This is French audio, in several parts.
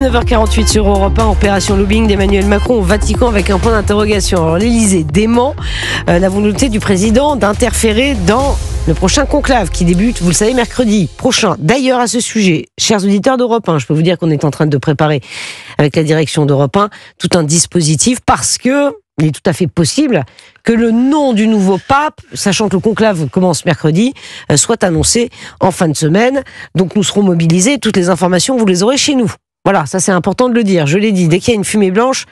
9h48 sur Europe 1, opération lobbying d'Emmanuel Macron au Vatican avec un point d'interrogation. Alors l'Élysée dément la volonté du président d'interférer dans le prochain conclave qui débute, vous le savez, mercredi prochain. D'ailleurs, à ce sujet, chers auditeurs d'Europe 1, je peux vous dire qu'on est en train de préparer avec la direction d'Europe 1 tout un dispositif parce que il est tout à fait possible que le nom du nouveau pape, sachant que le conclave commence mercredi, soit annoncé en fin de semaine. Donc nous serons mobilisés. Toutes les informations, vous les aurez chez nous. Voilà, ça c'est important de le dire. Je l'ai dit, dès qu'il y a une fumée blanche,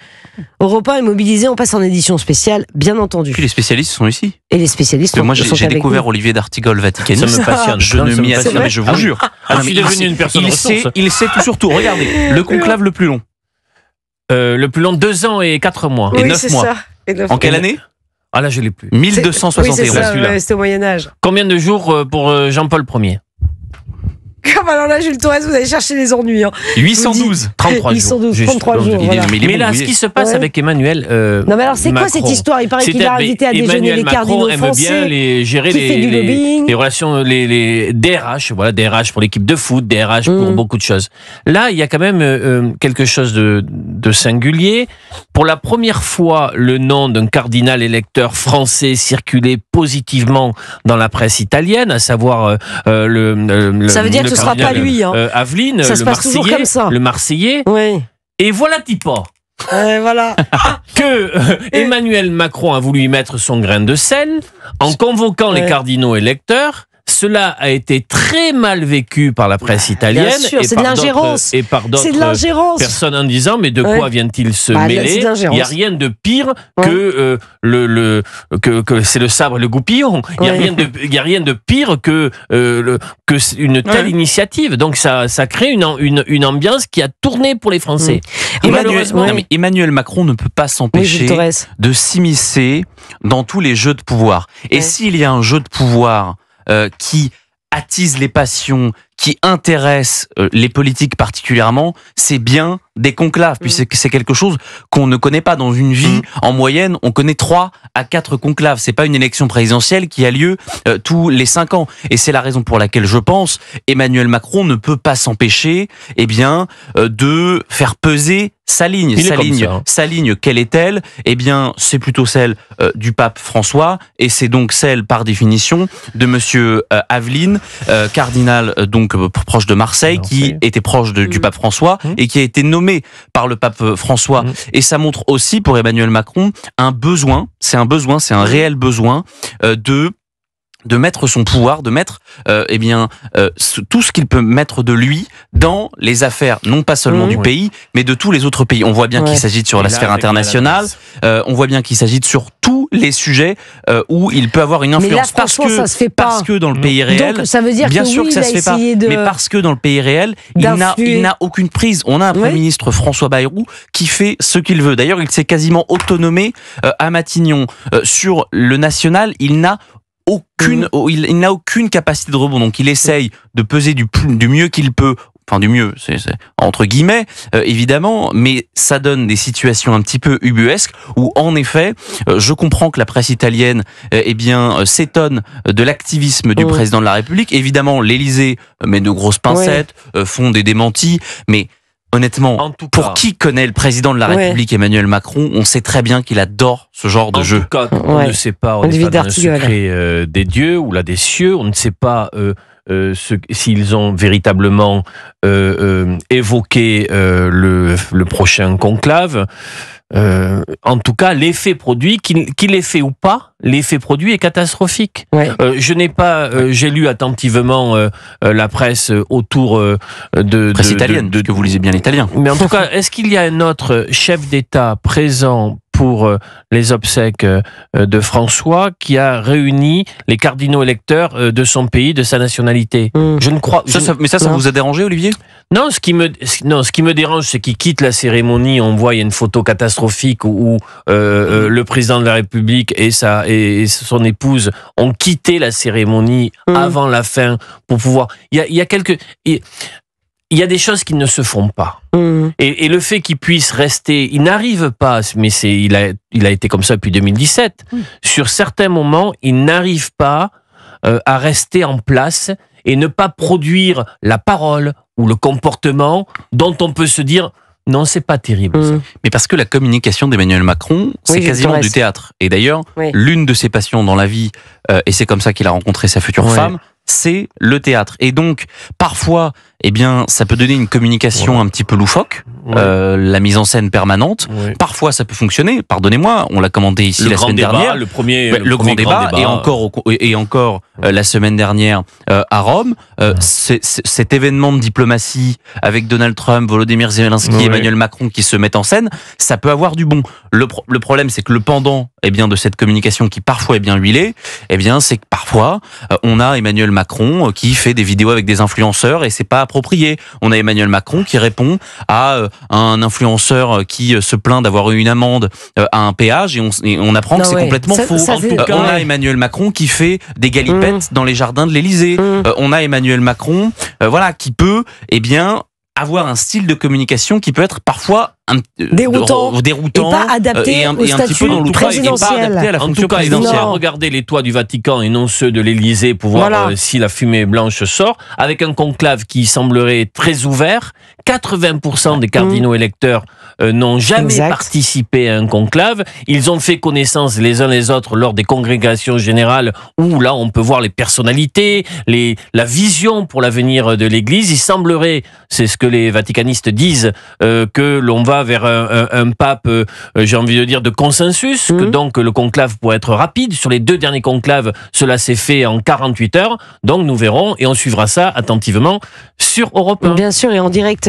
Europe 1 est mobilisé, on passe en édition spéciale, bien entendu. Puis les spécialistes sont ici. Et les spécialistes moi j'ai découvert Olivier d'Artigol, vaticaniste. Ça me passionne. Je ne m'y attends, mais je vous jure. Je suis devenu une personne ressource. Il sait tout sur tout. Regardez, le conclave le plus long. Le plus long, 2 ans et 4 mois. Et 9 mois. En quelle année ? Ah là, je l'ai plus. 1271. Oui, c'est ça, c'était au Moyen-Âge. Combien de jours pour Jean-Paul Ier ? Alors là, Jules Torres, vous allez chercher les ennuis. 812. 33 jours. 812, 33 jours. Voilà. Mais là, ce qui se passe avec Emmanuel non, mais alors, c'est quoi cette histoire ? Il paraît qu'il va inviter à déjeuner les cardinaux français. Emmanuel Macron aime bien gérer les relations, les DRH, voilà, DRH pour l'équipe de foot, DRH pour beaucoup de choses. Là, il y a quand même quelque chose de singulier. Pour la première fois, le nom d'un cardinal électeur français circulait positivement dans la presse italienne, à savoir ça veut dire que ce ne sera pas lui. Aveline, ça se passe toujours comme ça. Le Marseillais. Oui. Et voilà Tipa. Voilà. Que Emmanuel Macron a voulu y mettre son grain de sel en convoquant les cardinaux électeurs. Cela a été très mal vécu par la presse italienne. Bien sûr, c'est de l'ingérence. Et par d'autres personnes en disant mais de quoi vient-il se mêler ? Il n'y a rien de pire que que c'est le sabre et le goupillon. Il n'y a rien de pire que une telle initiative. Donc ça crée une ambiance qui a tourné pour les Français. Emmanuel Macron ne peut pas s'empêcher de s'immiscer dans tous les jeux de pouvoir. Et s'il y a un jeu de pouvoir qui attise les passions, qui intéresse les politiques particulièrement, c'est bien des conclaves, puisque c'est quelque chose qu'on ne connaît pas dans une vie. En moyenne, on connaît 3 à 4 conclaves. C'est pas une élection présidentielle qui a lieu tous les 5 ans. Et c'est la raison pour laquelle je pense Emmanuel Macron ne peut pas s'empêcher, de faire peser sa ligne. Sa ligne, quelle est-elle ? C'est plutôt celle du pape François, et c'est donc celle, par définition, de monsieur Aveline, cardinal proche de Marseille, qui était proche du pape François et qui a été nommé par le pape François. Et ça montre aussi pour Emmanuel Macron un besoin, c'est un réel besoin de mettre son pouvoir, de mettre tout ce qu'il peut mettre de lui dans les affaires, non pas seulement du pays, mais de tous les autres pays. On voit bien qu'il s'agit sur la sphère internationale, on voit bien qu'il s'agit sur tous les sujets où il peut avoir une influence. Mais là, ça se fait pas. Parce que dans le pays réel, donc, ça veut dire bien que sûr que ça se fait pas, mais parce que dans le pays réel, il n'a aucune prise. On a un Premier ministre, François Bayrou, qui fait ce qu'il veut. D'ailleurs, il s'est quasiment autonomé à Matignon. Sur le national, il n'a aucune capacité de rebond, donc il essaye de peser du mieux qu'il peut, enfin du mieux, c'est entre guillemets, évidemment, mais ça donne des situations un petit peu ubuesques où, en effet, je comprends que la presse italienne, s'étonne de l'activisme du président de la République. Évidemment, l'Élysée met de grosses pincettes, font des démentis, mais honnêtement, pour qui connaît le président de la République, Emmanuel Macron, on sait très bien qu'il adore ce genre de jeu. En tout cas, on ne sait pas, on n'est pas dans le secret des dieux ou là des cieux, on ne sait pas s'ils ont véritablement évoqué le prochain conclave. En tout cas, l'effet produit, qu'il ait fait ou pas, l'effet produit est catastrophique. J'ai lu attentivement la presse autour de presse italienne, que vous lisez bien l'italien. Mais en tout cas, est-ce qu'il y a un autre chef d'État présent pour les obsèques de François qui a réuni les cardinaux électeurs de son pays, de sa nationalité? Je ne crois. Mais ça vous a dérangé, Olivier? Non, ce qui me dérange, c'est qu'il quitte la cérémonie. On voit, il y a une photo catastrophique où le président de la République et son épouse ont quitté la cérémonie avant la fin pour pouvoir. Il y a des choses qui ne se font pas. Et le fait qu'il puisse rester, il n'arrive pas, mais il a été comme ça depuis 2017. Sur certains moments, il n'arrive pas à rester en place et ne pas produire la parole ou le comportement dont on peut se dire Non, c'est pas terrible. Ça. Mais parce que la communication d'Emmanuel Macron, c'est quasiment du théâtre. Et d'ailleurs, l'une de ses passions dans la vie, et c'est comme ça qu'il a rencontré sa future femme, c'est le théâtre. Et donc, parfois, eh bien, ça peut donner une communication un petit peu loufoque, la mise en scène permanente. Parfois, ça peut fonctionner. Pardonnez-moi, on l'a commandé ici la semaine dernière. Le premier grand débat. Et encore la semaine dernière à Rome. Cet événement de diplomatie avec Donald Trump, Volodymyr Zelensky, Emmanuel Macron qui se mettent en scène, ça peut avoir du bon. Le problème, c'est que le pendant, eh bien, de cette communication qui parfois est bien huilée, eh bien, c'est que parfois on a Emmanuel Macron qui fait des vidéos avec des influenceurs et c'est pas approprié. On a Emmanuel Macron qui répond à un influenceur qui se plaint d'avoir eu une amende à un péage et on apprend que c'est complètement faux. On a Emmanuel Macron qui fait des galipettes dans les jardins de l'Élysée. On a Emmanuel Macron, qui peut, eh bien, avoir un style de communication qui peut être parfois déroutant et pas adapté au statut présidentiel. En tout cas, regardez les toits du Vatican et non ceux de l'Élysée pour voir si la fumée blanche sort. Avec un conclave qui semblerait très ouvert, 80% des cardinaux électeurs n'ont jamais participé à un conclave. Ils ont fait connaissance les uns les autres lors des congrégations générales où là on peut voir les personnalités, la vision pour l'avenir de l'Église. Il semblerait, c'est ce que les vaticanistes disent, que l'on va vers un pape, j'ai envie de dire, de consensus, que donc le conclave pourrait être rapide. Sur les 2 derniers conclaves, cela s'est fait en 48 heures. Donc nous verrons et on suivra ça attentivement sur Europe 1. Bien sûr, et en direct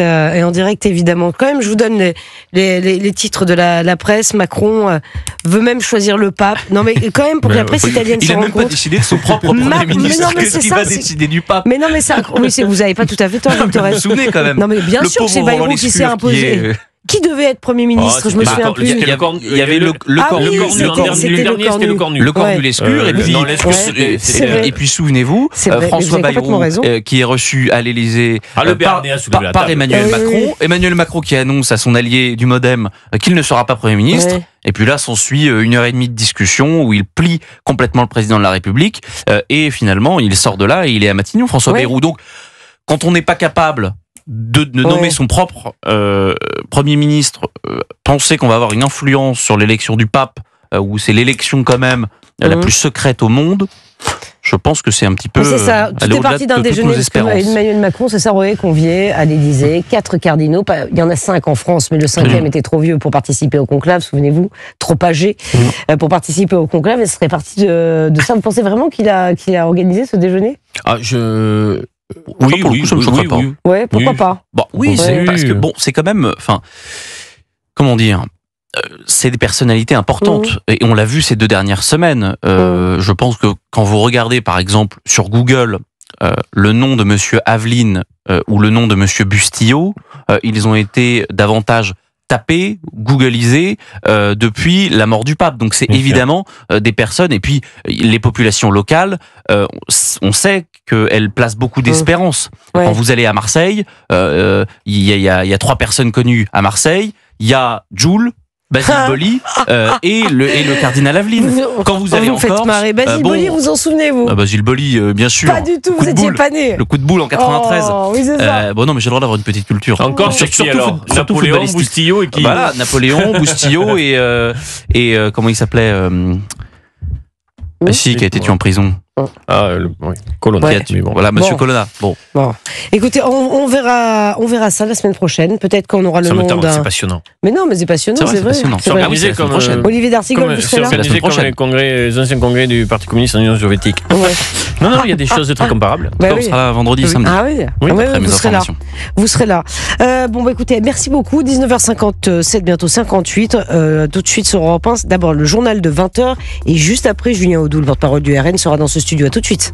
évidemment. Quand même, je vous donne les titres de la presse. Macron veut même choisir le pape. Non mais quand même, pour que la presse italienne se rende compte. Il n'a même pas décidé de son propre Premier ministre. Qu'est-ce qu'il va décider du pape? Mais non, mais ça, vous n'avez pas tout à fait tort. Vous vous souvenez quand même. Non mais bien sûr, c'est Bayrou qui s'est imposé. Qui devait être Premier ministre? Je me souviens plus. Il y avait le Cornu. Le Cornu. Le Cornu Lescure. Et puis souvenez-vous, François Bayrou qui est reçu à l'Élysée par Emmanuel Macron. Emmanuel Macron qui annonce à son allié du MoDem qu'il ne sera pas Premier ministre. Et puis là, s'ensuit 1h30 de discussion où il plie complètement le président de la République. Et finalement, il sort de là et il est à Matignon, François Bayrou. Donc, quand on n'est pas capable de nommer son propre Premier ministre, penser qu'on va avoir une influence sur l'élection du pape, où c'est l'élection quand même la plus secrète au monde, je pense que c'est un petit peu... C'est ça, tout est parti d'un déjeuner, Emmanuel Macron se s'est convié à l'Élysée, 4 cardinaux, il y en a 5 en France, mais le 5e était trop vieux pour participer au conclave, souvenez-vous, trop âgé pour participer au conclave, et ce serait parti de ça. Vous pensez vraiment qu'il a organisé ce déjeuner? Oui, ça me choquerait pas. Ouais, pourquoi pas? Bon, c'est parce que c'est quand même, comment dire, c'est des personnalités importantes et on l'a vu ces 2 dernières semaines. Je pense que quand vous regardez par exemple sur Google le nom de Monsieur Aveline ou le nom de Monsieur Bustillo, ils ont été davantage tapés, googlisés depuis la mort du pape. Donc c'est évidemment des personnes, et puis les populations locales, on sait qu'elles placent beaucoup d'espérance. Quand vous allez à Marseille, il y a 3 personnes connues à Marseille, il y a Jules, Basile Boli et le cardinal Aveline. Quand vous allez en Corse, marrer Basile Boli, vous en souvenez-vous? Basile Boli, bien sûr. Pas du tout, vous étiez pas né. Le coup de boule en 93. Oui, c'est ça. Non, mais j'ai le droit d'avoir une petite culture. Encore surtout Napoléon, Bustillo et qui... Voilà, Napoléon, Bustillo et comment il s'appelait qui a été tué en prison. Colonna. Voilà, Monsieur Colonna. Bon. Écoutez, on verra ça la semaine prochaine. Peut-être qu'on aura le nom d'un... C'est passionnant. Mais non, mais c'est passionnant, c'est vrai. C'est organisé comme Olivier D'Artigol, vous serez là. C'est la semaine prochaine. Les anciens congrès du Parti communiste en Union soviétique. Non, il y a des choses très comparables. On sera là vendredi, samedi. Ah oui, vous serez là. Vous serez là. Écoutez, merci beaucoup. 19h57, bientôt 58. Tout de suite sur Europe 1. D'abord le journal de 20h et juste après, Julien Audoul, le porte-parole du RN, sera dans ce studio. À tout de suite.